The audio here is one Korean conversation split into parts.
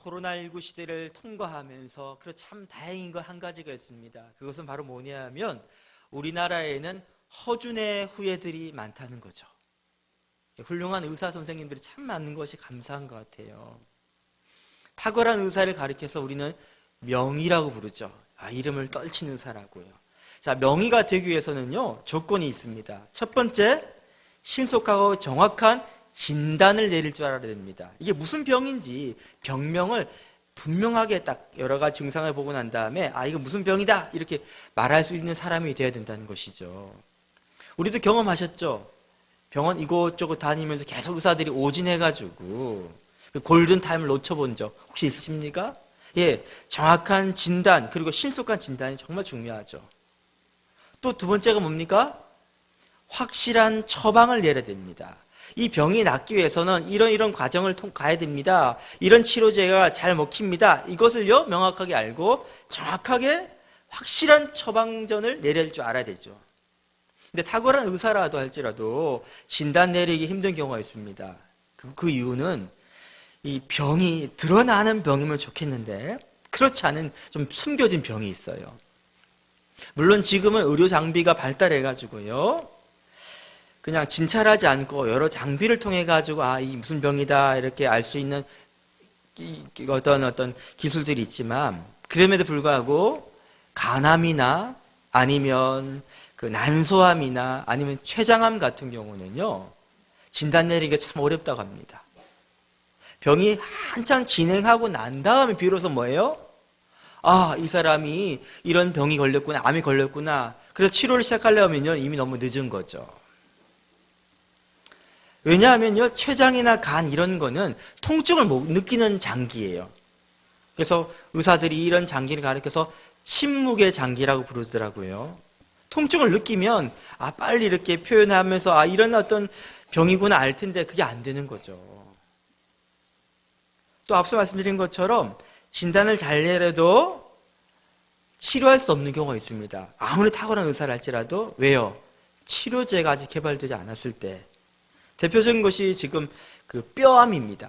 코로나19 시대를 통과하면서 참 다행인 거 한 가지가 있습니다. 그것은 바로 뭐냐 하면 우리나라에는 허준의 후예들이 많다는 거죠. 훌륭한 의사 선생님들이 참 많은 것이 감사한 것 같아요. 탁월한 의사를 가리켜서 우리는 명의라고 부르죠. 이름을 떨친 의사라고요. 자, 명의가 되기 위해서는요, 조건이 있습니다. 첫 번째, 신속하고 정확한 진단을 내릴 줄 알아야 됩니다. 이게 무슨 병인지 병명을 분명하게 딱 여러 가지 증상을 보고 난 다음에 이거 무슨 병이다 이렇게 말할 수 있는 사람이 돼야 된다는 것이죠. 우리도 경험하셨죠? 병원 이곳저곳 다니면서 계속 의사들이 오진해가지고 그 골든타임을 놓쳐본 적 혹시 있으십니까? 예, 정확한 진단 그리고 신속한 진단이 정말 중요하죠. 또 두 번째가 뭡니까? 확실한 처방을 내려야 됩니다. 이 병이 낫기 위해서는 이런 과정을 가야 됩니다. 이런 치료제가 잘 먹힙니다. 이것을요 명확하게 알고 정확하게 확실한 처방전을 내릴 줄 알아야 되죠. 근데 탁월한 의사라도 할지라도 진단 내리기 힘든 경우가 있습니다. 그 이유는 이 병이 드러나는 병이면 좋겠는데 그렇지 않은 좀 숨겨진 병이 있어요. 물론 지금은 의료 장비가 발달해가지고요 그냥 진찰하지 않고 여러 장비를 통해 가지고 이 무슨 병이다 이렇게 알 수 있는 어떤 기술들이 있지만 그럼에도 불구하고 간암이나 아니면 그 난소암이나 아니면 췌장암 같은 경우는요 진단 내리기가 참 어렵다고 합니다. 병이 한참 진행하고 난 다음에 비로소 뭐예요? 이 사람이 이런 병이 걸렸구나, 암이 걸렸구나. 그래서 치료를 시작하려면요 이미 너무 늦은 거죠. 왜냐하면요 췌장이나 간 이런 거는 통증을 못 느끼는 장기예요. 그래서 의사들이 이런 장기를 가리켜서 침묵의 장기라고 부르더라고요. 통증을 느끼면 빨리 이렇게 표현하면서 이런 어떤 병이구나 알 텐데 그게 안 되는 거죠. 또 앞서 말씀드린 것처럼 진단을 잘 내려도 치료할 수 없는 경우가 있습니다. 아무리 탁월한 의사를 할지라도 왜요? 치료제가 아직 개발되지 않았을 때 대표적인 것이 지금 그 뼈암입니다.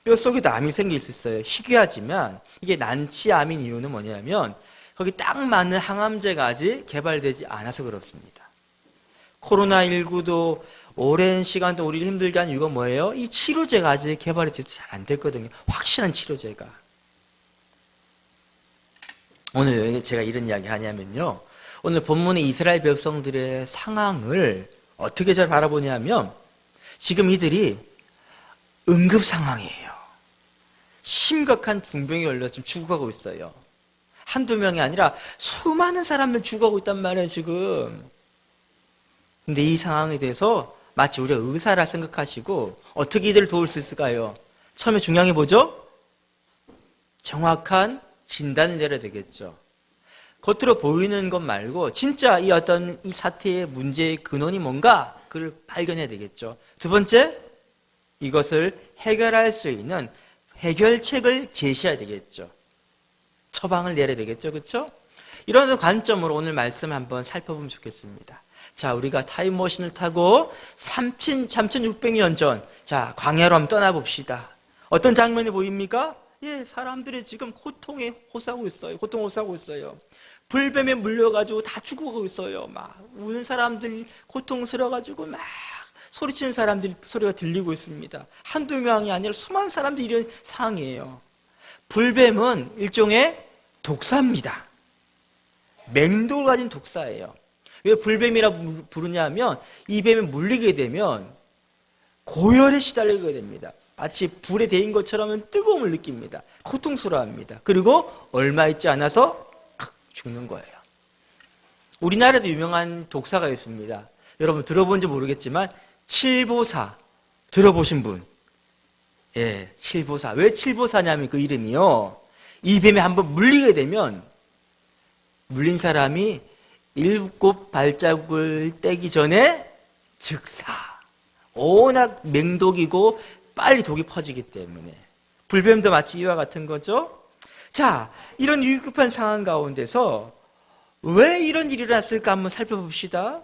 뼈 속에도 암이 생길 수 있어요. 희귀하지만 이게 난치암인 이유는 뭐냐면 거기 딱 맞는 항암제가 아직 개발되지 않아서 그렇습니다. 코로나19도 오랜 시간 동안 우리를 힘들게 한 이유가 뭐예요? 이 치료제가 아직 개발이 잘 안 됐거든요. 확실한 치료제가. 오늘 왜 제가 이런 이야기 하냐면요. 오늘 본문의 이스라엘 백성들의 상황을 어떻게 잘 바라보냐면 지금 이들이 응급 상황이에요. 심각한 중병에 걸려서 지금 죽어가고 있어요. 한두 명이 아니라 수많은 사람들 죽어가고 있단 말이에요, 지금. 근데 이 상황에 대해서 마치 우리가 의사라 생각하시고 어떻게 이들을 도울 수 있을까요? 처음에 중요한 게 뭐죠? 정확한 진단을 내려야 되겠죠. 겉으로 보이는 것 말고 진짜 이 사태의 문제의 근원이 뭔가 그걸 발견해야 되겠죠. 두 번째, 이것을 해결할 수 있는 해결책을 제시해야 되겠죠. 처방을 내려야 되겠죠. 그렇죠? 이런 관점으로 오늘 말씀 한번 살펴보면 좋겠습니다. 자, 우리가 타임머신을 타고 3600년 전, 자, 광야로 한번 떠나봅시다. 어떤 장면이 보입니까? 사람들이 지금 고통에 호소하고 있어요. 고통을 호소하고 있어요. 불뱀에 물려가지고 다 죽어가고 있어요. 막 우는 사람들 고통스러워가지고 막 소리치는 사람들 소리가 들리고 있습니다. 한두 명이 아니라 수많은 사람들이 이런 상황이에요. 불뱀은 일종의 독사입니다. 맹독을 가진 독사예요. 왜 불뱀이라고 부르냐면 이 뱀에 물리게 되면 고열에 시달리게 됩니다. 마치 불에 데인 것처럼 뜨거움을 느낍니다. 고통스러워합니다. 그리고 얼마 있지 않아서 죽는 거예요. 우리나라에도 유명한 독사가 있습니다. 여러분 들어본지 모르겠지만 칠보사 들어보신 분? 칠보사. 왜 칠보사냐면 그 이름이요. 이 뱀에 한번 물리게 되면 물린 사람이 7 발자국을 떼기 전에 즉사. 워낙 맹독이고 빨리 독이 퍼지기 때문에. 불뱀도 마치 이와 같은 거죠. 자, 이런 위급한 상황 가운데서 왜 이런 일이 일어났을까 한번 살펴봅시다.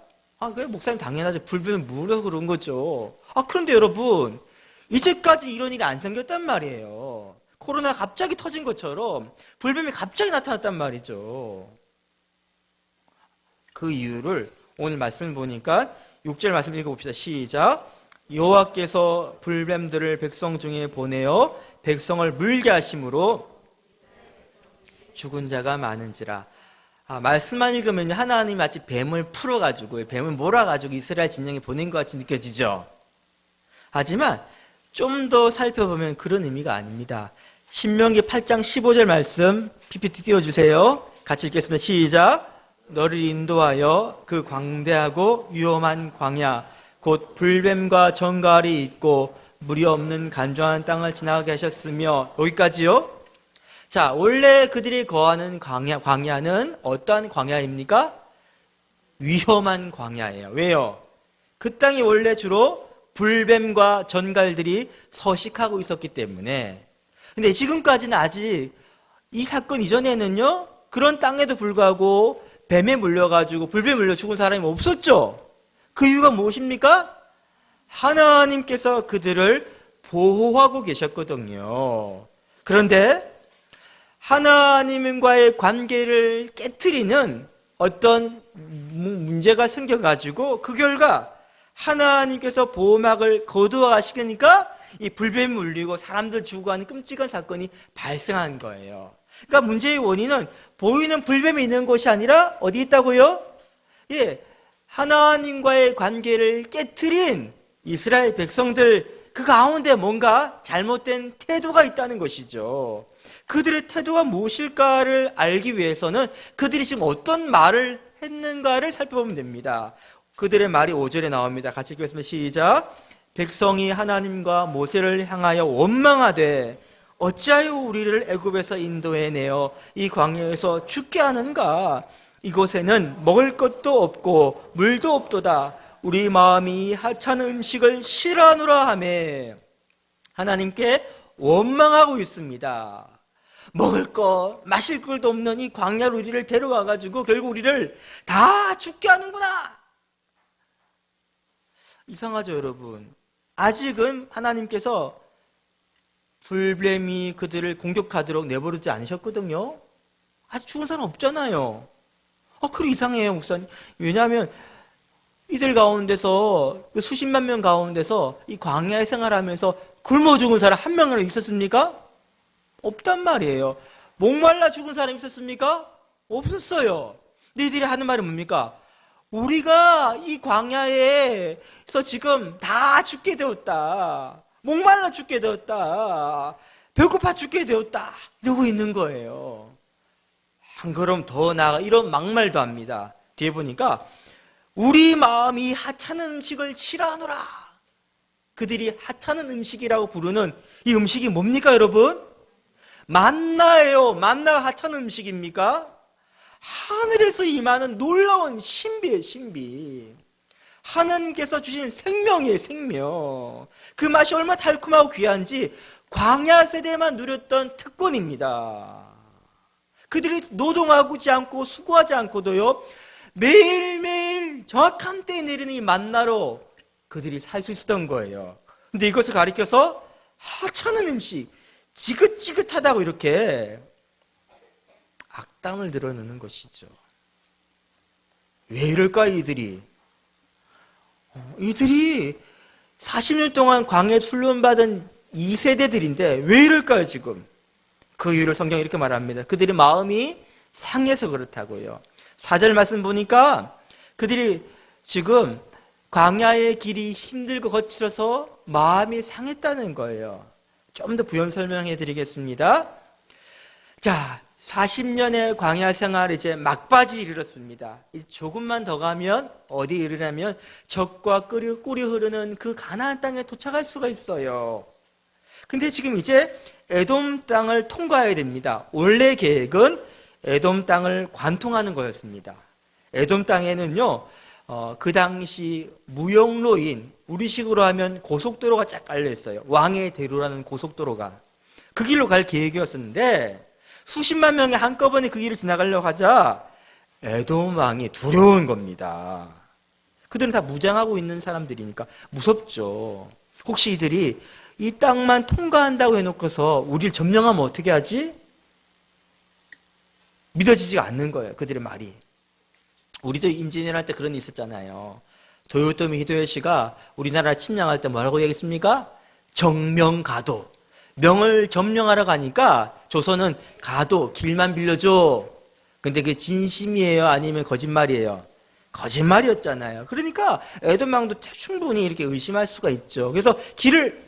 그래, 목사님 당연하죠. 불뱀이 물어서 그런 거죠. 그런데 여러분, 이제까지 이런 일이 안 생겼단 말이에요. 코로나 갑자기 터진 것처럼 불뱀이 갑자기 나타났단 말이죠. 그 이유를 오늘 말씀을 보니까 6절 말씀 읽어봅시다. 시작. 여호와께서 불뱀들을 백성 중에 보내어 백성을 물게 하심으로 죽은 자가 많은지라. 말씀만 읽으면 하나님이 마치 뱀을 풀어가지고 뱀을 몰아가지고 이스라엘 진영에 보낸 것 같이 느껴지죠. 하지만 좀 더 살펴보면 그런 의미가 아닙니다. 신명기 8장 15절 말씀 PPT 띄워주세요. 같이 읽겠습니다. 시작. 너를 인도하여 그 광대하고 위험한 광야 곧 불뱀과 정갈이 있고 물이 없는 간조한 땅을 지나가게 하셨으며, 여기까지요. 자, 원래 그들이 거하는 광야는 어떠한 광야입니까? 위험한 광야예요. 왜요? 그 땅이 원래 주로 불뱀과 전갈들이 서식하고 있었기 때문에. 근데 지금까지는 아직 이 사건 이전에는요, 그런 땅에도 불구하고 뱀에 물려가지고 불뱀에 물려 죽은 사람이 없었죠. 그 이유가 무엇입니까? 하나님께서 그들을 보호하고 계셨거든요. 그런데 하나님과의 관계를 깨트리는 어떤 문제가 생겨가지고 그 결과 하나님께서 보호막을 거두어가시니까 이 불뱀이 물리고 사람들 죽고 하는 끔찍한 사건이 발생한 거예요. 그러니까 문제의 원인은 보이는 불뱀이 있는 곳이 아니라 어디 있다고요? 예, 하나님과의 관계를 깨트린 이스라엘 백성들, 그 가운데 뭔가 잘못된 태도가 있다는 것이죠. 그들의 태도가 무엇일까를 알기 위해서는 그들이 지금 어떤 말을 했는가를 살펴보면 됩니다. 그들의 말이 5절에 나옵니다. 같이 읽겠습니다. 시작. 백성이 하나님과 모세를 향하여 원망하되 어찌하여 우리를 애굽에서 인도해내어 이 광야에서 죽게 하는가? 이곳에는 먹을 것도 없고 물도 없도다. 우리 마음이 하찮은 음식을 싫어하노라 하며 하나님께 원망하고 있습니다. 먹을 거, 마실 것도 없는 이 광야로 우리를 데려와가지고 결국 우리를 다 죽게 하는구나. 이상하죠, 여러분? 아직은 하나님께서 불뱀이 그들을 공격하도록 내버리지 않으셨거든요. 아직 죽은 사람 없잖아요. 그래 이상해요, 목사님. 왜냐하면 이들 가운데서 그 수십만 명 가운데서 이 광야에 생활하면서 굶어 죽은 사람 한 명이라도 있었습니까? 없단 말이에요. 목말라 죽은 사람 있었습니까? 없었어요. 근데 이들이 하는 말이 뭡니까? 우리가 이 광야에서 지금 다 죽게 되었다. 목말라 죽게 되었다. 배고파 죽게 되었다. 이러고 있는 거예요. 한 걸음 더 나아가 이런 막말도 합니다. 뒤에 보니까 우리 마음이 하찮은 음식을 싫어하노라. 그들이 하찮은 음식이라고 부르는 이 음식이 뭡니까, 여러분? 만나예요. 만나가 하찮은 음식입니까? 하늘에서 임하는 놀라운 신비예요, 신비. 하나님께서 주신 생명이에요, 생명. 그 맛이 얼마나 달콤하고 귀한지 광야 세대만 누렸던 특권입니다. 그들이 노동하지 않고 수고하지 않고도요, 매일매일 정확한 때에 내리는 이 만나로 그들이 살 수 있었던 거예요. 근데 이것을 가리켜서 하찮은 음식, 지긋지긋하다고 이렇게 악담을 드러내는 것이죠. 왜 이럴까, 이들이? 이들이 40년 동안 광야에 훈련받은 2세대들인데 왜 이럴까요, 지금? 그 이유를 성경이 이렇게 말합니다. 그들의 마음이 상해서 그렇다고요. 4절 말씀 보니까 그들이 지금 광야의 길이 힘들고 거칠어서 마음이 상했다는 거예요. 좀 더 부연 설명해 드리겠습니다. 자, 40년의 광야 생활 이제 막바지 이르렀습니다. 조금만 더 가면 어디 이르냐면 적과 꿀이 흐르는 그 가나안 땅에 도착할 수가 있어요. 근데 지금 이제 에돔 땅을 통과해야 됩니다. 원래 계획은 에돔 땅을 관통하는 거였습니다. 에돔 땅에는요, 그 당시 무역로인, 우리식으로 하면 고속도로가 쫙 깔려 있어요. 왕의 대로라는 고속도로가. 그 길로 갈 계획이었었는데 수십만 명이 한꺼번에 그 길을 지나가려고 하자 에돔 왕이 두려운 겁니다. 그들은 다 무장하고 있는 사람들이니까 무섭죠. 혹시 이들이 이 땅만 통과한다고 해놓고서 우리를 점령하면 어떻게 하지? 믿어지지가 않는 거예요. 그들의 말이. 우리도 임진왜란 때 그런 일 있었잖아요. 도요토미 히데요시가 우리나라 침략할 때 뭐라고 얘기했습니까? 정명가도. 명을 점령하러 가니까 조선은 가도, 길만 빌려줘. 근데 그게 진심이에요? 아니면 거짓말이에요? 거짓말이었잖아요. 그러니까 에돔왕도 충분히 이렇게 의심할 수가 있죠. 그래서 길을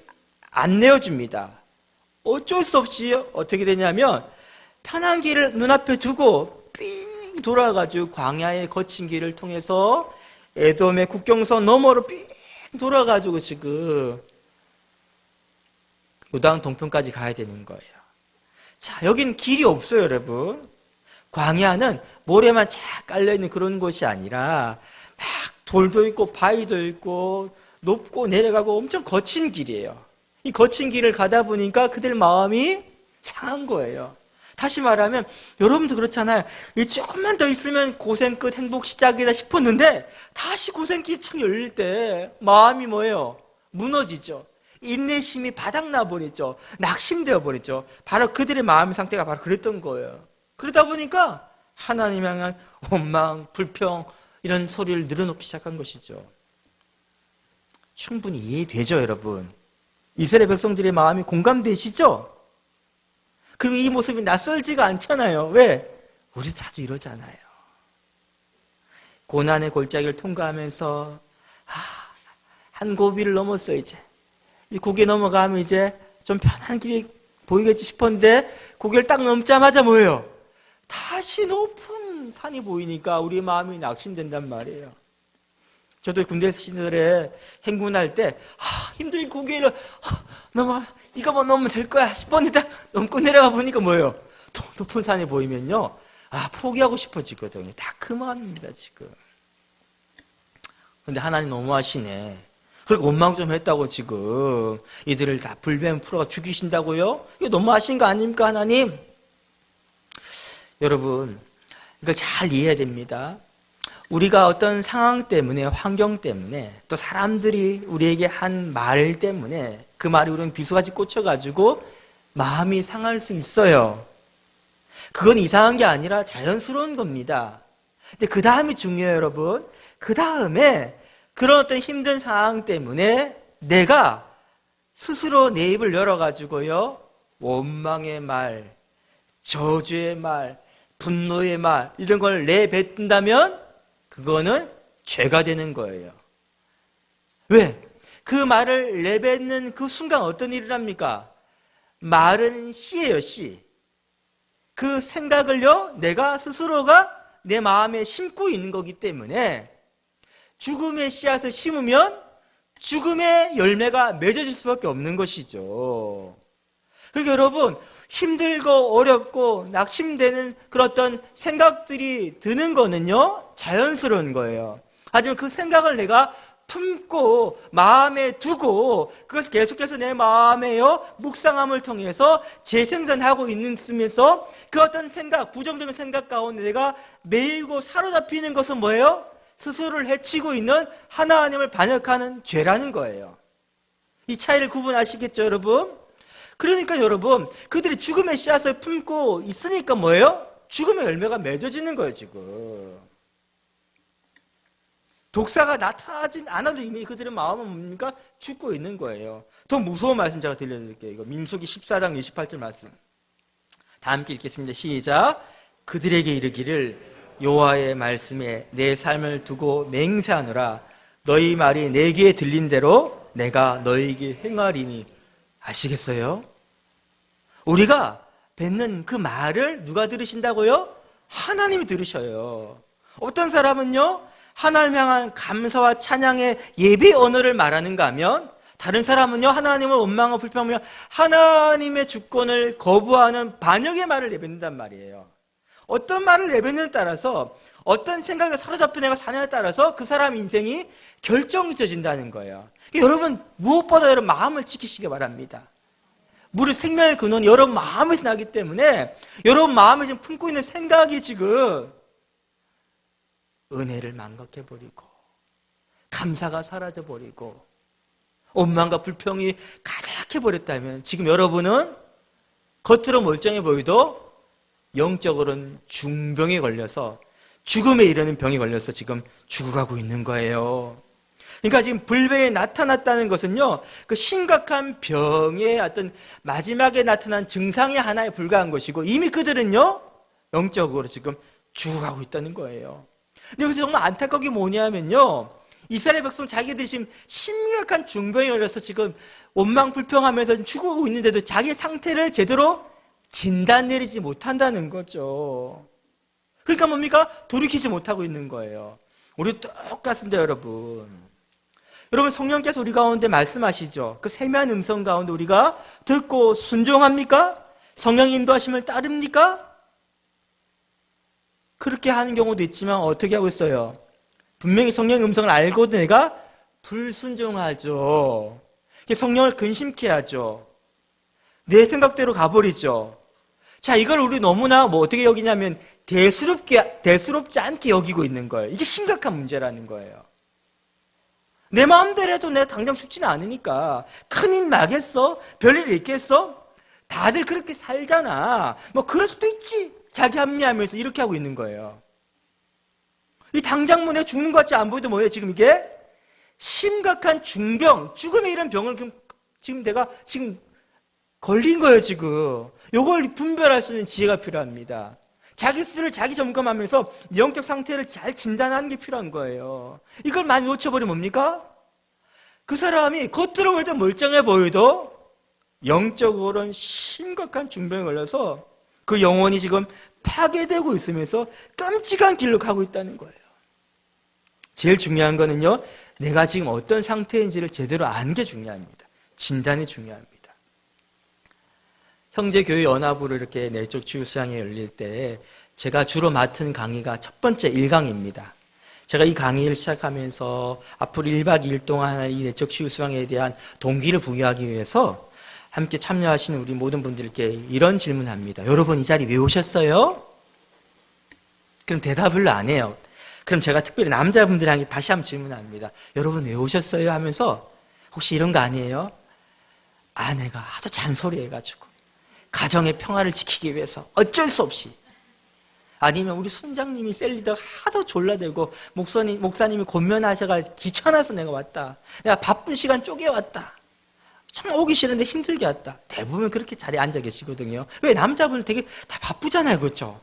안 내어줍니다. 어쩔 수 없이 어떻게 되냐면 편한 길을 눈앞에 두고 삥 돌아가지고 광야의 거친 길을 통해서 에돔의 국경선 너머로 삥 돌아가지고 지금 요단 동편까지 가야 되는 거예요. 자, 여긴 길이 없어요, 여러분. 광야는 모래만 쫙 깔려있는 그런 곳이 아니라 막 돌도 있고 바위도 있고 높고 내려가고 엄청 거친 길이에요. 이 거친 길을 가다 보니까 그들 마음이 상한 거예요. 다시 말하면 여러분도 그렇잖아요. 이 조금만 더 있으면 고생 끝 행복 시작이다 싶었는데 다시 고생길이 창 열릴 때 마음이 뭐예요? 무너지죠. 인내심이 바닥나 버리죠. 낙심되어 버리죠. 바로 그들의 마음의 상태가 바로 그랬던 거예요. 그러다 보니까 하나님 향한 원망, 불평 이런 소리를 늘어놓기 시작한 것이죠. 충분히 이해되죠, 여러분? 이스라엘 백성들의 마음이 공감되시죠? 그리고 이 모습이 낯설지가 않잖아요. 왜? 우리 자주 이러잖아요. 고난의 골짜기를 통과하면서 한 고비를 넘었어 이제. 이 고개 넘어가면 이제 좀 편한 길이 보이겠지 싶었는데 고개를 딱 넘자마자 뭐예요? 다시 높은 산이 보이니까 우리 마음이 낙심된단 말이에요. 저도 군대 시절에 행군할 때 힘들게 고개를 이거 뭐 넘으면 될 거야 싶었는데 넘고 내려가 보니까 뭐예요? 더 높은 산이 보이면요 포기하고 싶어지거든요. 다 그 마음입니다 지금. 근데 하나님 너무하시네. 그리고 원망 좀 했다고 지금 이들을 다 불뱀 풀어 죽이신다고요? 이거 너무하신 거 아닙니까 하나님? 여러분 이걸 잘 이해해야 됩니다. 우리가 어떤 상황 때문에, 환경 때문에, 또 사람들이 우리에게 한 말 때문에 그 말이 우리는 비수같이 꽂혀가지고 마음이 상할 수 있어요. 그건 이상한 게 아니라 자연스러운 겁니다. 근데 그 다음이 중요해요, 여러분. 그 다음에 그런 어떤 힘든 상황 때문에 내가 스스로 내 입을 열어가지고요, 원망의 말, 저주의 말, 분노의 말, 이런 걸 내뱉는다면 그거는 죄가 되는 거예요. 왜? 그 말을 내뱉는 그 순간 어떤 일을 합니까? 말은 씨예요, 씨. 그 생각을요, 내가 스스로가 내 마음에 심고 있는 거기 때문에 죽음의 씨앗을 심으면 죽음의 열매가 맺어질 수밖에 없는 것이죠. 그러니까 여러분, 힘들고 어렵고 낙심되는 그런 어떤 생각들이 드는 거는요, 자연스러운 거예요. 하지만 그 생각을 내가 품고 마음에 두고 그것을 계속해서 내 마음에요 묵상함을 통해서 재생산하고 있으면서 그 어떤 생각, 부정적인 생각 가운데 내가 매이고 사로잡히는 것은 뭐예요? 스스로를 해치고 있는 하나님을 반역하는 죄라는 거예요. 이 차이를 구분하시겠죠, 여러분? 그러니까 여러분, 그들이 죽음의 씨앗을 품고 있으니까 뭐예요? 죽음의 열매가 맺어지는 거예요, 지금. 독사가 나타나진 않아도 이미 그들의 마음은 뭡니까? 죽고 있는 거예요. 더 무서운 말씀 제가 들려드릴게요. 이거 민수기 14장 28절 말씀. 다 함께 읽겠습니다. 시작. 그들에게 이르기를 여호와의 말씀에 내 삶을 두고 맹세하노라. 너희 말이 내 귀에 들린 대로 내가 너희에게 행하리니. 아시겠어요? 우리가 뱉는 그 말을 누가 들으신다고요? 하나님이 들으셔요. 어떤 사람은요, 하나님 향한 감사와 찬양의 예배 언어를 말하는가 하면, 다른 사람은요, 하나님을 원망하고 불평하며 하나님의 주권을 거부하는 반역의 말을 내뱉는단 말이에요. 어떤 말을 내뱉느냐에 따라서, 어떤 생각에 사로잡혀 내가 사냐에 따라서 그 사람 인생이 결정지어진다는 거예요. 여러분, 무엇보다 여러분 마음을 지키시기 바랍니다. 우리 생명의 근원이 여러분 마음에서 나기 때문에 여러분 마음에 지금 품고 있는 생각이 지금 은혜를 망각해버리고 감사가 사라져버리고 원망과 불평이 가득 해버렸다면 지금 여러분은 겉으로 멀쩡해 보여도 영적으로는 중병에 걸려서 죽음에 이르는 병에 걸려서 지금 죽어가고 있는 거예요. 그러니까 지금 불뱀이 나타났다는 것은요, 그 심각한 병의 어떤 마지막에 나타난 증상의 하나에 불과한 것이고 이미 그들은요, 영적으로 지금 죽어가고 있다는 거예요. 근데 여기서 정말 안타까운 게 뭐냐면요, 이스라엘 백성 자기들이 지금 심각한 중병에 걸려서 지금 원망불평하면서 죽어가고 있는데도 자기 상태를 제대로 진단 내리지 못한다는 거죠. 그러니까 뭡니까? 돌이키지 못하고 있는 거예요. 우리 똑같은데 여러분. 여러분 성령께서 우리 가운데 말씀하시죠. 그 세미한 음성 가운데 우리가 듣고 순종합니까? 성령 인도하심을 따릅니까? 그렇게 하는 경우도 있지만 어떻게 하고 있어요? 분명히 성령의 음성을 알고도 내가 불순종하죠. 성령을 근심케 하죠. 내 생각대로 가버리죠. 자, 이걸 우리 너무나 어떻게 여기냐면 대수롭지 않게 여기고 있는 거예요. 이게 심각한 문제라는 거예요. 내 마음대로 해도 내가 당장 죽지는 않으니까 큰일 나겠어? 별일 있겠어? 다들 그렇게 살잖아. 그럴 수도 있지. 자기 합리하면서 이렇게 하고 있는 거예요. 이 당장 내가 죽는 것 같지 안 보여도 뭐예요? 지금 이게 심각한 중병, 죽음의 이런 병을 지금 내가 지금 걸린 거예요, 지금. 이걸 분별할 수 있는 지혜가 필요합니다. 자기 스스로를 자기 점검하면서 영적 상태를 잘 진단하는 게 필요한 거예요. 이걸 많이 놓쳐버리면 뭡니까? 그 사람이 겉으로 볼 때 멀쩡해 보여도 영적으로는 심각한 중병에 걸려서 그 영혼이 지금 파괴되고 있으면서 끔찍한 길로 가고 있다는 거예요. 제일 중요한 거는요, 내가 지금 어떤 상태인지를 제대로 아는 게 중요합니다. 진단이 중요합니다. 형제교회 연합으로 이렇게 내적 치유 수양회 열릴 때 제가 주로 맡은 강의가 첫 번째 1강입니다. 제가 이 강의를 시작하면서 앞으로 1박 2일 동안 이 내적 치유 수양회에 대한 동기를 부여하기 위해서 함께 참여하시는 우리 모든 분들께 이런 질문합니다. 여러분 이 자리 왜 오셨어요? 그럼 대답을 안 해요. 그럼 제가 특별히 남자분들에게 다시 한번 질문합니다. 여러분 왜 오셨어요? 하면서 혹시 이런 거 아니에요? 아내가 하도 잔소리해가지고 가정의 평화를 지키기 위해서 어쩔 수 없이, 아니면 우리 순장님이 셀리더가 하도 졸라대고 목사님이 권면하셔가 귀찮아서 내가 왔다, 내가 바쁜 시간 쪼개왔다, 정말 오기 싫은데 힘들게 왔다. 대부분 그렇게 자리에 앉아 계시거든요. 왜? 남자분은 되게 다 바쁘잖아요, 그렇죠?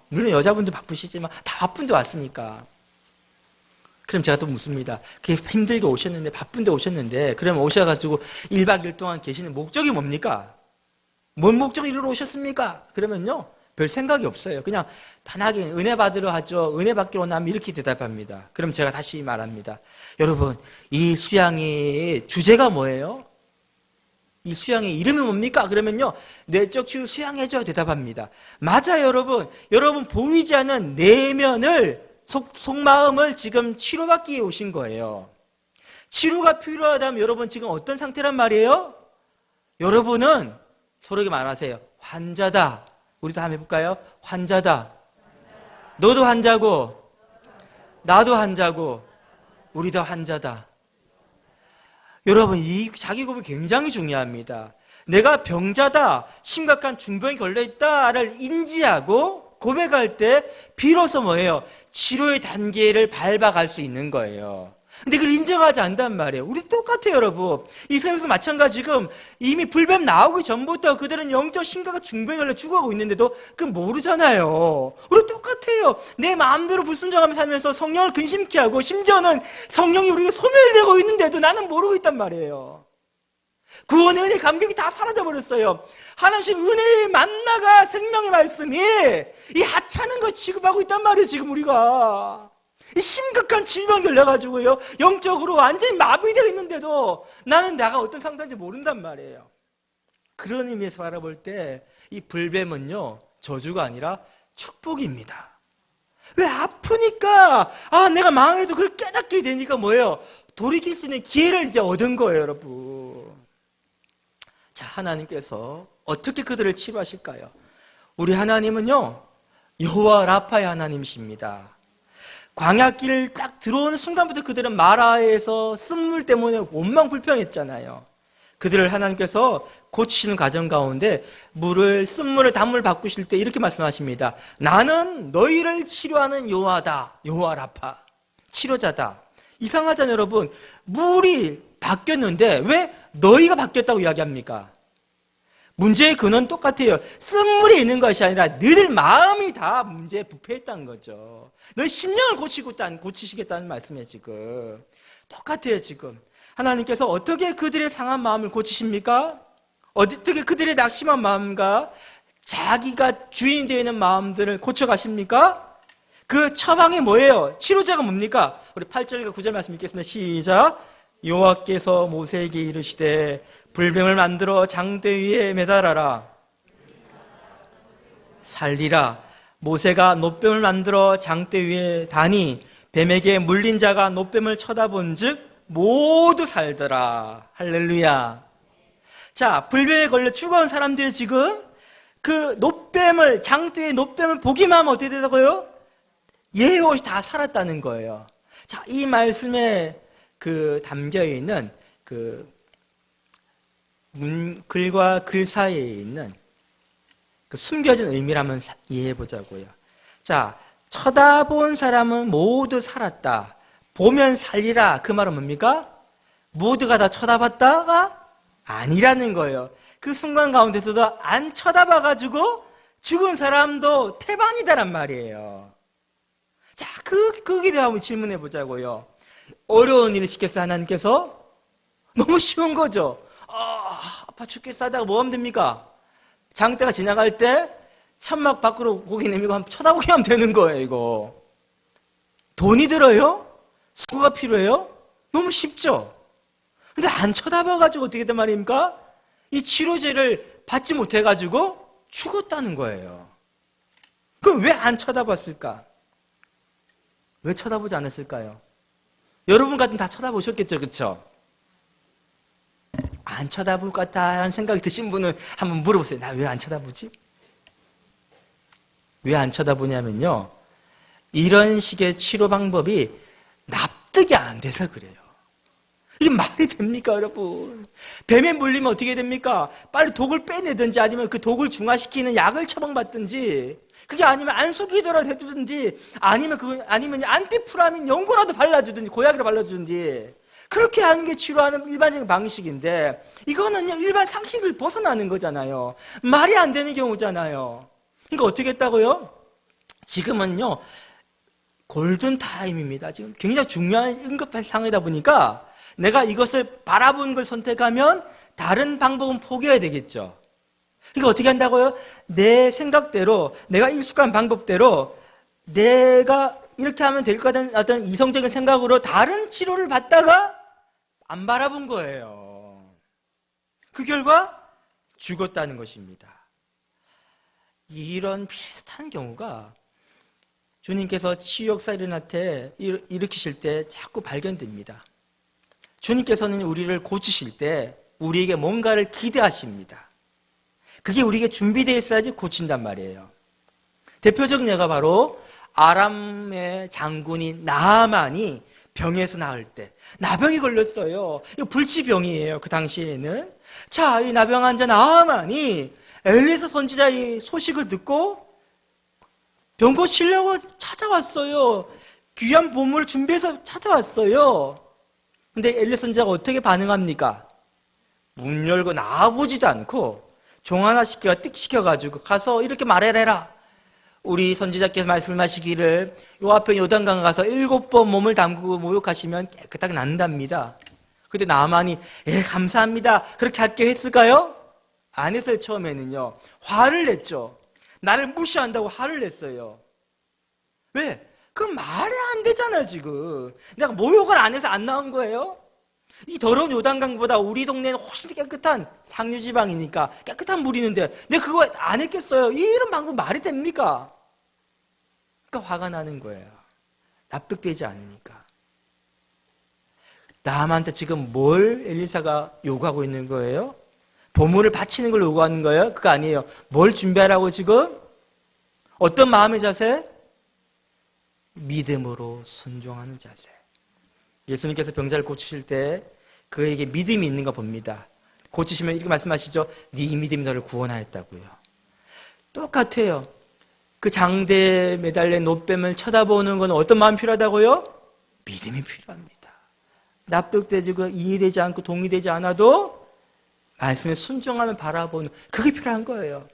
물론 여자분도 바쁘시지만 다 바쁜데 왔으니까. 그럼 제가 또 묻습니다. 그게 힘들게 오셨는데, 바쁜데 오셨는데, 그러면 오셔가지고 1박 2일 동안 계시는 목적이 뭡니까? 뭔 목적으로 오셨습니까? 그러면요, 별 생각이 없어요. 그냥 편하게 은혜 받으러 하죠. 은혜 받기로 나면 이렇게 대답합니다. 그럼 제가 다시 말합니다. 여러분, 이 수양의 주제가 뭐예요? 이 수양의 이름이 뭡니까? 그러면요, 내적 치유 수양해줘 대답합니다. 맞아요, 여러분. 여러분 보이지 않는 내면을, 속마음을 지금 치료받기 위해 오신 거예요. 치료가 필요하다면 여러분 지금 어떤 상태란 말이에요? 여러분은 서로에게 말하세요. 환자다. 우리도 한번 해볼까요? 환자다. 너도 환자고, 나도 환자고, 우리도 환자다. 여러분, 이 자기 고백이 굉장히 중요합니다. 내가 병자다, 심각한 중병이 걸려있다를 인지하고 고백할 때 비로소 뭐예요? 치료의 단계를 밟아갈 수 있는 거예요. 근데 그걸 인정하지 않단 말이에요. 우리 똑같아요, 여러분. 이스라엘에서 마찬가지. 지금 이미 불뱀 나오기 전부터 그들은 영적 심각한 중병에 걸려 죽어가고 있는데도 그건 모르잖아요. 우리 똑같아요. 내 마음대로 불순종하며 살면서 성령을 근심케 하고, 심지어는 성령이 우리가 소멸되고 있는데도 나는 모르고 있단 말이에요. 구원의 은혜, 감격이 다 사라져버렸어요. 하나님의 은혜의 만나가 생명의 말씀이 이 하찮은 걸 취급하고 있단 말이에요, 지금 우리가. 이 심각한 질병 걸려가지고요, 영적으로 완전히 마비되어 있는데도 나는 내가 어떤 상태인지 모른단 말이에요. 그런 의미에서 바라볼 때 이 불뱀은요, 저주가 아니라 축복입니다. 왜? 아프니까, 내가 망해도 그걸 깨닫게 되니까 뭐예요? 돌이킬 수 있는 기회를 이제 얻은 거예요, 여러분. 자, 하나님께서 어떻게 그들을 치료하실까요? 우리 하나님은요, 여호와 라파의 하나님이십니다. 광야길을 딱 들어오는 순간부터 그들은 마라에서 쓴물 때문에 원망불평했잖아요. 그들을 하나님께서 고치시는 과정 가운데 쓴물을 단물 바꾸실 때 이렇게 말씀하십니다. 나는 너희를 치료하는 여호와다. 여호와 라파. 치료자다. 이상하잖아요, 여러분. 물이 바뀌었는데 왜 너희가 바뀌었다고 이야기합니까? 문제의 근원은 똑같아요. 쓴물이 있는 것이 아니라 너희들 마음이 다 문제에 부패했다는 거죠. 너희 심령을 고치시겠다는 말씀이에요, 지금. 똑같아요, 지금. 하나님께서 어떻게 그들의 상한 마음을 고치십니까? 어떻게 그들의 낙심한 마음과 자기가 주인 되어 있는 마음들을 고쳐가십니까? 그 처방이 뭐예요? 치료자가 뭡니까? 우리 8절과 9절 말씀 읽겠습니다. 시작. 여호와께서 모세에게 이르시되 불뱀을 만들어 장대 위에 매달아라. 살리라. 모세가 놋뱀을 만들어 장대 위에 다니 뱀에게 물린 자가 놋뱀을 쳐다본 즉 모두 살더라. 할렐루야. 자, 불뱀에 걸려 죽어온 사람들이 지금 그 놋뱀을, 장대의 놋뱀을 보기만 하면 어떻게 되다고요? 예옷이 다 살았다는 거예요. 자, 이 말씀에 담겨 있는 글과 글 사이에 있는 숨겨진 의미를 한번 이해해 보자고요. 자, 쳐다본 사람은 모두 살았다. 보면 살리라. 그 말은 뭡니까? 모두가 다 쳐다봤다가 아니라는 거예요. 그 순간 가운데서도 안 쳐다봐가지고 죽은 사람도 태반이다란 말이에요. 자, 거기에 대해 한번 질문해 보자고요. 어려운 일을 시켰어요, 하나님께서? 너무 쉬운 거죠. 아파 죽겠어 하다가 뭐 하면 됩니까? 장대가 지나갈 때 천막 밖으로 고개 내밀고 한번 쳐다보게 하면 되는 거예요, 이거. 돈이 들어요? 수고가 필요해요? 너무 쉽죠? 근데 안 쳐다봐가지고 어떻게 된 말입니까? 이 치료제를 받지 못해가지고 죽었다는 거예요. 그럼 왜 안 쳐다봤을까? 왜 쳐다보지 않았을까요? 여러분 같은 다 쳐다보셨겠죠, 그쵸? 안 쳐다볼 것 같다는 생각이 드신 분은 한번 물어보세요. 나 왜 안 쳐다보지? 왜 안 쳐다보냐면요, 이런 식의 치료 방법이 납득이 안 돼서 그래요. 이게 말이 됩니까, 여러분? 뱀에 물리면 어떻게 됩니까? 빨리 독을 빼내든지 아니면 그 독을 중화시키는 약을 처방받든지, 그게 아니면 안수기도라도 해주든지, 아니면 안티프라민 연고라도 발라주든지, 고약이라도 발라주든지, 그렇게 하는 게 치료하는 일반적인 방식인데, 이거는요, 일반 상식을 벗어나는 거잖아요. 말이 안 되는 경우잖아요. 그러니까 어떻게 했다고요? 지금은요, 골든타임입니다. 지금 굉장히 중요한 응급할 상황이다 보니까 내가 이것을 바라본 걸 선택하면 다른 방법은 포기해야 되겠죠. 그러니까 어떻게 한다고요? 내 생각대로, 내가 익숙한 방법대로 내가 이렇게 하면 될 것 같은 어떤 이성적인 생각으로 다른 치료를 받다가 안 바라본 거예요. 그 결과 죽었다는 것입니다. 이런 비슷한 경우가 주님께서 치유 역사 일으키실 때 자꾸 발견됩니다. 주님께서는 우리를 고치실 때 우리에게 뭔가를 기대하십니다. 그게 우리에게 준비되어 있어야지 고친단 말이에요. 대표적인 예가 바로 아람의 장군인 나아만이 병에서 나을 때, 나병이 걸렸어요. 이거 불치병이에요, 그 당시에는. 자, 이 나병 환자 나아만이 엘리사 선지자의 소식을 듣고 병 고치려고 찾아왔어요. 귀한 보물을 준비해서 찾아왔어요. 근데 엘리사 선지자가 어떻게 반응합니까? 문 열고 나와보지도 않고 종 하나 시켜가지고 가서 이렇게 말해라. 우리 선지자께서 말씀하시기를 요 앞에 요단강 가서 7번 몸을 담그고 목욕하시면 깨끗하게 낫는답니다. 근데 나만이 감사합니다. 그렇게 할게 했을까요? 안 했어요. 처음에는요. 화를 냈죠. 나를 무시한다고 화를 냈어요. 왜? 그건 말이 안 되잖아요, 지금. 내가 목욕을 안 해서 안 나온 거예요? 이 더러운 요단강보다 우리 동네는 훨씬 깨끗한 상류지방이니까 깨끗한 물이 있는데 내가 그거 안 했겠어요? 이런 방법 말이 됩니까? 그러니까 화가 나는 거예요. 납득되지 않으니까. 남한테 지금 뭘 엘리사가 요구하고 있는 거예요? 보물을 바치는 걸 요구하는 거예요? 그거 아니에요. 뭘 준비하라고 지금? 어떤 마음의 자세? 믿음으로 순종하는 자세. 예수님께서 병자를 고치실 때 그에게 믿음이 있는가 봅니다. 고치시면 이렇게 말씀하시죠. 네 믿음이 너를 구원하였다고요. 똑같아요. 그 장대에 매달린 노뱀을 쳐다보는 건 어떤 마음이 필요하다고요? 믿음이 필요합니다. 납득되고 이해되지 않고 동의되지 않아도 말씀에 순종하면 바라보는, 그게 필요한 거예요.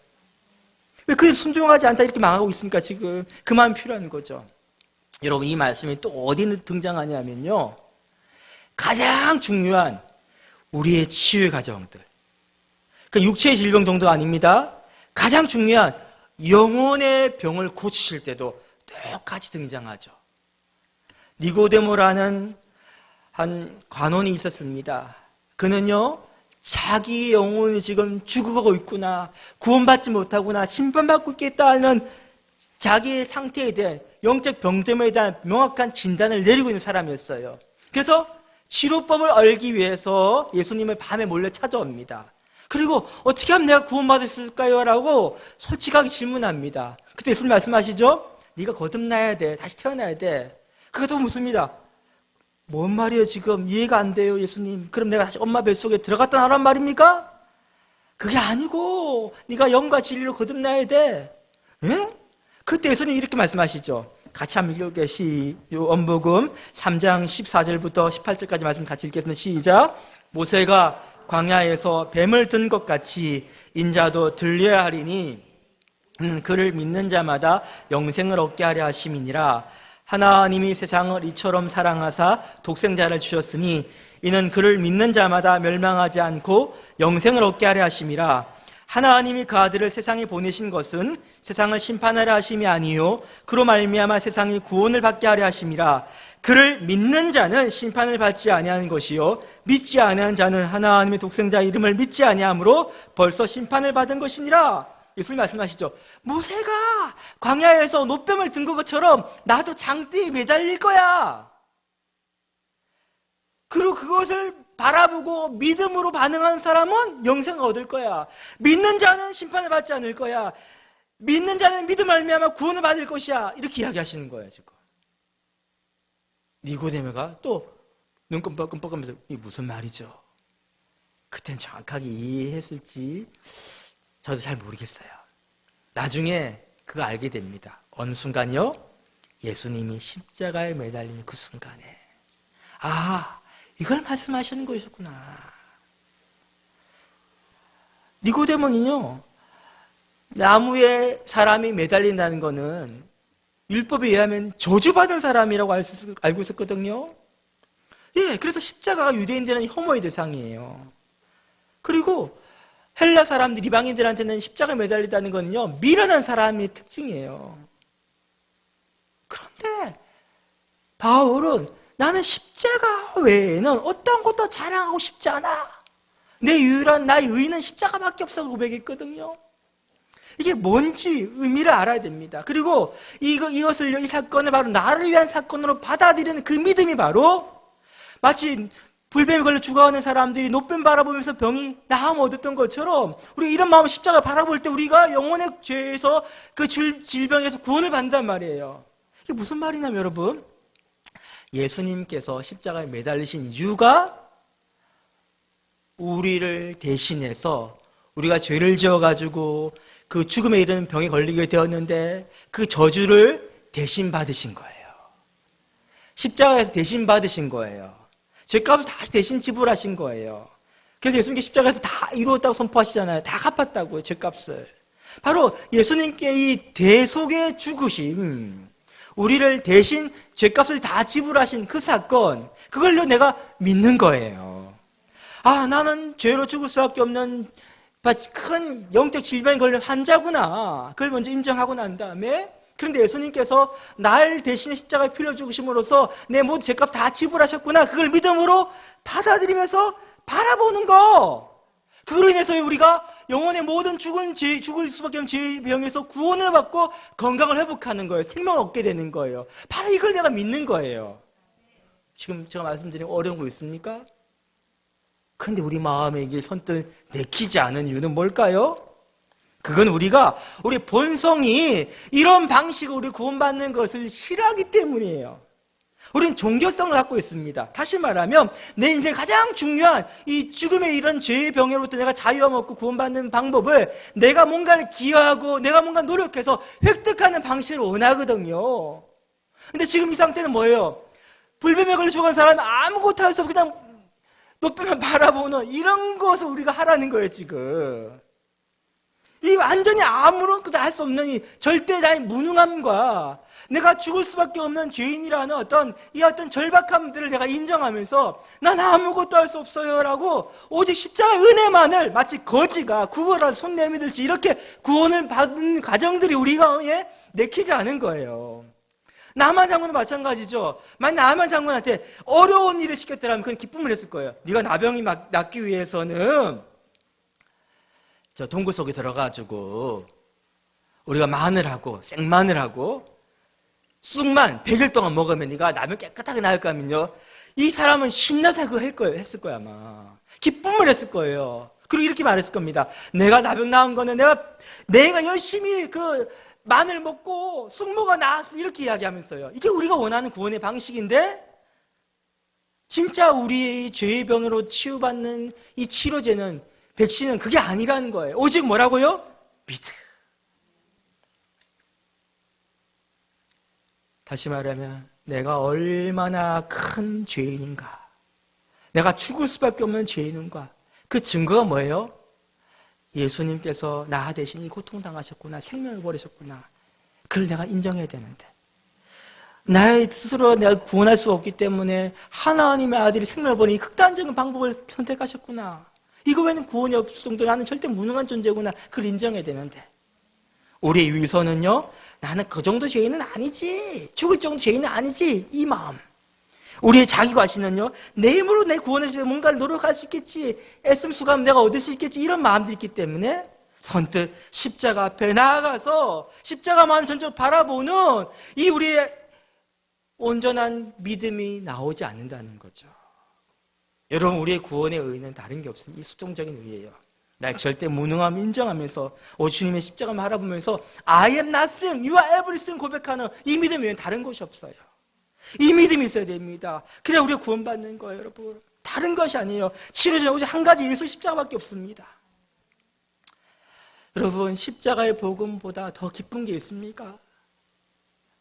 왜 그게 순종하지 않다 이렇게 망하고 있습니까? 지금 그 마음이 필요한 거죠. 여러분, 이 말씀이 또 어디 등장하냐면요, 가장 중요한 우리의 치유의 과정들, 그 육체의 질병 정도 아닙니다. 가장 중요한 영혼의 병을 고치실 때도 똑같이 등장하죠. 니고데모라는 한 관원이 있었습니다. 그는요, 자기 영혼이 지금 죽어가고 있구나, 구원받지 못하구나, 심판받고 있겠다는 자기의 상태에 대한, 영적 병됨에 대한 명확한 진단을 내리고 있는 사람이었어요. 그래서 치료법을 알기 위해서 예수님을 밤에 몰래 찾아옵니다. 그리고 어떻게 하면 내가 구원받을 수 있을까요? 라고 솔직하게 질문합니다. 그때 예수님 말씀하시죠? 네가 거듭나야 돼, 다시 태어나야 돼. 그게 또 묻습니다. 뭔 말이에요 지금? 이해가 안 돼요 예수님. 그럼 내가 다시 엄마 뱃속에 들어갔다 나란 말입니까? 그게 아니고 네가 영과 진리로 거듭나야 돼. 예? 그때 예수님 이렇게 말씀하시죠. 같이 한번 읽어보게요. 요한복음 3장 14절부터 18절까지 말씀 같이 읽겠습니다. 시작. 모세가 광야에서 뱀을 든 것 같이 인자도 들려야 하리니 그를 믿는 자마다 영생을 얻게 하려 하심이니라. 하나님이 세상을 이처럼 사랑하사 독생자를 주셨으니 이는 그를 믿는 자마다 멸망하지 않고 영생을 얻게 하려 하심이라. 하나님이 그 아들을 세상에 보내신 것은 세상을 심판하려 하심이 아니요 그로 말미암아 세상이 구원을 받게 하려 하심이라. 그를 믿는 자는 심판을 받지 아니하는 것이요 믿지 아니하는 자는 하나님의 독생자 이름을 믿지 아니하므로 벌써 심판을 받은 것이니라. 예수님 말씀하시죠. 모세가 광야에서 노뱀을 든 것처럼 나도 장대에 매달릴 거야. 그리고 그것을 바라보고 믿음으로 반응하는 사람은 영생을 얻을 거야. 믿는 자는 심판을 받지 않을 거야. 믿는 자는 믿음 말미암아 구원을 받을 것이야. 이렇게 이야기하시는 거예요 지금. 니고데모가 또 눈 끔뻑끔뻑하면서 이게 무슨 말이죠? 그땐 정확하게 이해했을지 저도 잘 모르겠어요. 나중에 그거 알게 됩니다. 어느 순간요, 예수님이 십자가에 매달리는 그 순간에 아, 이걸 말씀하시는 것이었구나. 니고데모는요, 나무에 사람이 매달린다는 거는 율법에 의하면 저주받은 사람이라고 알고 있었거든요. 예, 그래서 십자가가 유대인들은 혐오의 대상이에요. 그리고 헬라 사람들, 이방인들한테는 십자가에 매달리다는 건요, 미련한 사람의 특징이에요. 그런데 바울은 나는 십자가 외에는 어떤 것도 자랑하고 싶지 않아. 내 유일한 나의 의의는 십자가밖에 없어서 고백했거든요. 이게 뭔지 의미를 알아야 됩니다. 그리고 이 사건을 바로 나를 위한 사건으로 받아들이는 그 믿음이 바로 마치 불뱀에 걸려 죽어가는 사람들이 노뱀 바라보면서 병이 나음 얻었던 것처럼 우리가 이런 마음으로 십자가를 바라볼 때 우리가 영혼의 죄에서 그 질병에서 구원을 받는단 말이에요. 이게 무슨 말이냐면 여러분, 예수님께서 십자가에 매달리신 이유가 우리를 대신해서 우리가 죄를 지어가지고 그 죽음에 이르는 병에 걸리게 되었는데 그 저주를 대신 받으신 거예요. 십자가에서 대신 받으신 거예요. 죄값을 다시 대신 지불하신 거예요. 그래서 예수님께 십자가에서 다 이루었다고 선포하시잖아요. 다 갚았다고요, 죄값을. 바로 예수님께 이 대속의 죽으심, 우리를 대신 죄값을 다 지불하신 그 사건, 그걸로 내가 믿는 거예요. 아, 나는 죄로 죽을 수밖에 없는 큰 영적 질병에 걸린 환자구나. 그걸 먼저 인정하고 난 다음에, 그런데 예수님께서 날 대신에 십자가에 피를 죽으심으로써 내 모든 죄값 다 지불하셨구나. 그걸 믿음으로 받아들이면서 바라보는 거. 그로 인해서 우리가 영혼의 모든 죽을 수밖에 없는 죄병에서 구원을 받고 건강을 회복하는 거예요. 생명을 얻게 되는 거예요. 바로 이걸 내가 믿는 거예요. 지금 제가 말씀드린 어려운 거 있습니까? 그런데 우리 마음에 이게 선뜻 내키지 않은 이유는 뭘까요? 그건 우리 본성이 이런 방식으로 우리 구원받는 것을 싫어하기 때문이에요. 우리는 종교성을 갖고 있습니다. 다시 말하면 내 인생 가장 중요한 이 죽음의 이런 죄의 병으로부터 내가 자유함 얻고 구원받는 방법을 내가 뭔가를 기여하고 내가 뭔가 노력해서 획득하는 방식을 원하거든요. 근데 지금 이 상태는 뭐예요? 불뱀에 걸려 죽은 사람이 아무것도 할 수 없고 그냥 높이만 바라보는 이런 것을 우리가 하라는 거예요, 지금. 이 완전히 아무런 것도 할 수 없는 이 절대다의 무능함과 내가 죽을 수밖에 없는 죄인이라는 어떤 절박함들을 내가 인정하면서 난 아무것도 할 수 없어요 라고 오직 십자가의 은혜만을 마치 거지가 구걸한 손 내밀듯이 이렇게 구원을 받은 가정들이 우리 가운데 내키지 않은 거예요. 나만 장군은 마찬가지죠. 만약 나만 장군한테 어려운 일을 시켰더라면 그건 기쁨을 했을 거예요. 네가 나병이 낫기 위해서는 저 동굴 속에 들어가지고 우리가 마늘하고 생마늘하고 쑥만 100일 동안 먹으면 네가 나면 깨끗하게 나을 거면요. 이 사람은 신나서 그거 했을 거야 아마. 기쁨을 했을 거예요. 그리고 이렇게 말했을 겁니다. 내가 나병 나은 거는 내가 열심히 그 마늘 먹고 쑥모가 나았어 이렇게 이야기하면서요. 이게 우리가 원하는 구원의 방식인데 진짜 우리의 죄의 병으로 치유받는 이 치료제는 백신은 그게 아니라는 거예요. 오직 뭐라고요? 믿음. 다시 말하면 내가 얼마나 큰 죄인인가, 내가 죽을 수밖에 없는 죄인인가, 그 증거가 뭐예요? 예수님께서 나 대신 이 고통당하셨구나, 생명을 버리셨구나. 그걸 내가 인정해야 되는데 나의 스스로 내가 구원할 수 없기 때문에 하나님의 아들이 생명을 버리는 이 극단적인 방법을 선택하셨구나. 이거 외에는 구원이 없을 정도 나는 절대 무능한 존재구나. 그걸 인정해야 되는데 우리의 위선은요, 나는 그 정도 죄인은 아니지, 죽을 정도 죄인은 아니지, 이 마음. 우리의 자기 과신은요, 내 힘으로 내 구원을 위해서 뭔가를 노력할 수 있겠지, 애씀 수고하면 내가 얻을 수 있겠지, 이런 마음들이 있기 때문에 선뜻 십자가 앞에 나아가서 십자가만 전적으로 바라보는 이 우리의 온전한 믿음이 나오지 않는다는 거죠. 여러분, 우리의 구원의 의의는 다른 게 없습니다. 이 수동적인 의의예요. 나 절대 무능함 인정하면서 주님의 십자가만 바라보면서 I am nothing, you are everything 고백하는 이 믿음 외에는 다른 것이 없어요. 이 믿음이 있어야 됩니다. 그래야 우리가 구원받는 거예요, 여러분. 다른 것이 아니에요. 치료제는 오직 한 가지, 예수 십자가밖에 없습니다. 여러분, 십자가의 복음보다 더 기쁜 게 있습니까?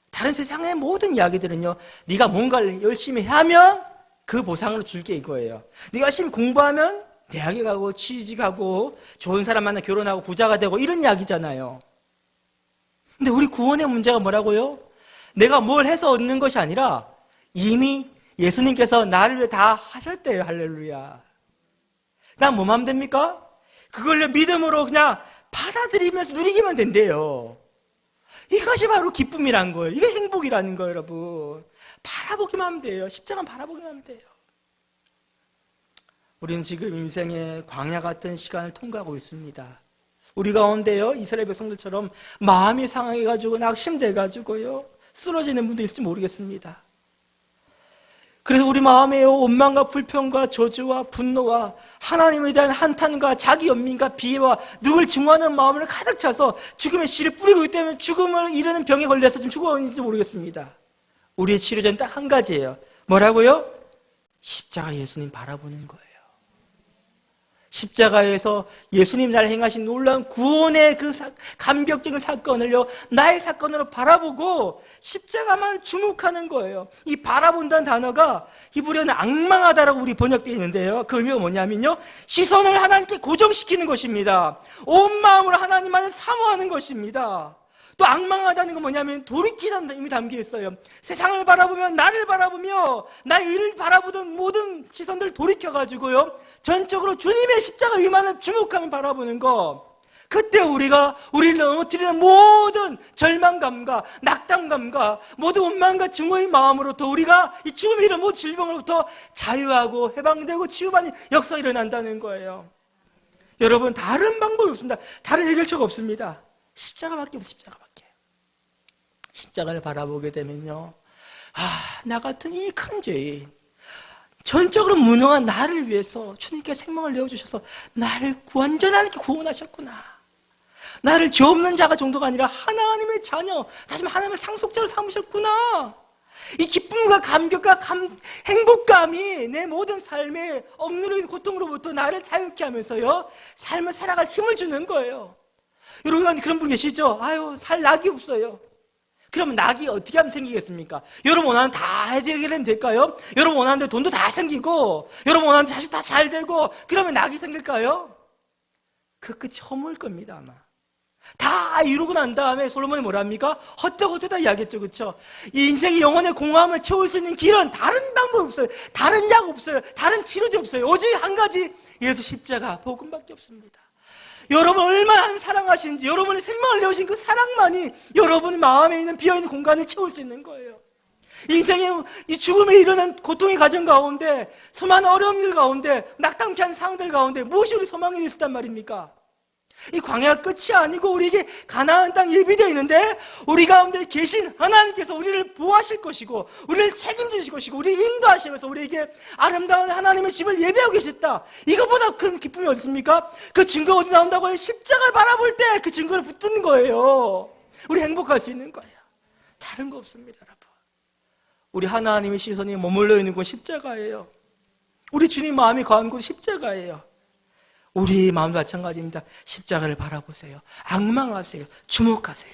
다른 세상의 모든 이야기들은요, 네가 뭔가를 열심히 하면 그 보상으로 줄게 이거예요. 네가 열심히 공부하면 대학에 가고 취직하고 좋은 사람 만나 결혼하고 부자가 되고 이런 이야기잖아요. 근데 우리 구원의 문제가 뭐라고요? 내가 뭘 해서 얻는 것이 아니라 이미 예수님께서 나를 위해 다 하셨대요. 할렐루야. 난 뭐만 하면 됩니까? 그걸 믿음으로 그냥 받아들이면서 누리기만 된대요. 이것이 바로 기쁨이란 거예요. 이게 행복이라는 거예요, 여러분. 바라보기만 하면 돼요. 십자가는 바라보기만 하면 돼요. 우리는 지금 인생의 광야 같은 시간을 통과하고 있습니다. 우리 가운데요, 이스라엘 백성들처럼 마음이 상해가지고 낙심돼가지고요 쓰러지는 분도 있을지 모르겠습니다. 그래서 우리 마음에요, 원망과 불평과 저주와 분노와 하나님에 대한 한탄과 자기 연민과 비애와 누굴 증오하는 마음을 가득 차서 죽음의 씨를 뿌리고 있기 때문에 죽음을 이르는 병에 걸려서 지금 죽어 있는지 모르겠습니다. 우리의 치료제는 딱 한 가지예요. 뭐라고요? 십자가 예수님 바라보는 거예요. 십자가에서 예수님 나를 행하신 놀라운 구원의 그 감격적인 사건을요, 나의 사건으로 바라보고 십자가만 주목하는 거예요. 이 바라본다는 단어가 히브리어는 앙망하다라고 우리 번역되어 있는데요, 그 의미가 뭐냐면요, 시선을 하나님께 고정시키는 것입니다. 온 마음으로 하나님만을 사모하는 것입니다. 또 앙망하다는 건 뭐냐면 돌이키다는 의미 담겨 있어요. 세상을 바라보며 나를 바라보며 나의 일을 바라보던 모든 시선들을 돌이켜가지고요, 전적으로 주님의 십자가 의만을 주목하며 바라보는 거. 그때 우리를 넘어뜨리는 모든 절망감과 낙담감과 모든 원망과 증오의 마음으로부터 우리가 이 죽음의 이런 모든 질병으로부터 자유하고 해방되고 치유받는 역사가 일어난다는 거예요. 여러분, 다른 방법이 없습니다. 다른 해결처가 없습니다. 십자가밖에 없어요. 십자가를 바라보게 되면요, 나 같은 이 큰 죄인, 전적으로 무능한 나를 위해서 주님께서 생명을 내어주셔서 나를 완전하게 구원하셨구나. 나를 죄 없는 자가 정도가 아니라 하나님의 자녀, 다시 말하면 하나님의 상속자를 삼으셨구나. 이 기쁨과 감격과 행복감이 내 모든 삶의 억누르는 고통으로부터 나를 자유케 하면서요, 삶을 살아갈 힘을 주는 거예요. 여러분, 그런 분 계시죠? 아유, 살 낙이 없어요. 그러면 낙이 어떻게 하면 생기겠습니까? 여러분 원하는 다 해결하면 될까요? 여러분 원하는 데 돈도 다 생기고, 여러분 원하는 자식 다 잘 되고, 그러면 낙이 생길까요? 그 끝이 허무일 겁니다, 아마. 다 이루고 난 다음에 솔로몬이 뭐랍니까? 헛되다 이야기했죠, 그렇죠? 이 인생의 영혼의 공허함을 채울 수 있는 길은 다른 방법 없어요. 다른 약 없어요. 다른 치료제 없어요. 오직 한 가지, 예수 십자가 복음밖에 없습니다. 여러분 얼마나 사랑하시는지, 여러분의 생명을 내오신 그 사랑만이 여러분 마음에 있는 비어있는 공간을 채울 수 있는 거예요. 인생의 이 죽음에 이르는 고통의 과정 가운데, 수많은 어려움들 가운데, 낙담케 하는 상황들 가운데 무엇이 우리 소망이 있었단 말입니까? 이 광야가 끝이 아니고 우리에게 가나안 땅 예비되어 있는데, 우리 가운데 계신 하나님께서 우리를 보호하실 것이고, 우리를 책임지실 것이고, 우리를 인도하시면서 우리에게 아름다운 하나님의 집을 예비하고 계셨다. 이것보다 큰 기쁨이 어디 있습니까? 그 증거가 어디 나온다고요? 십자가를 바라볼 때 그 증거를 붙드는 거예요. 우리 행복할 수 있는 거예요. 다른 거 없습니다, 여러분. 우리 하나님의 시선이 머물러 있는 곳 십자가예요. 우리 주님 마음이 거한 곳 십자가예요. 우리 마음도 마찬가지입니다. 십자가를 바라보세요. 앙망하세요. 주목하세요.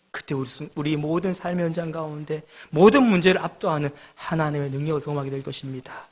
그때 우리 모든 삶의 현장 가운데 모든 문제를 압도하는 하나님의 능력을 경험하게 될 것입니다.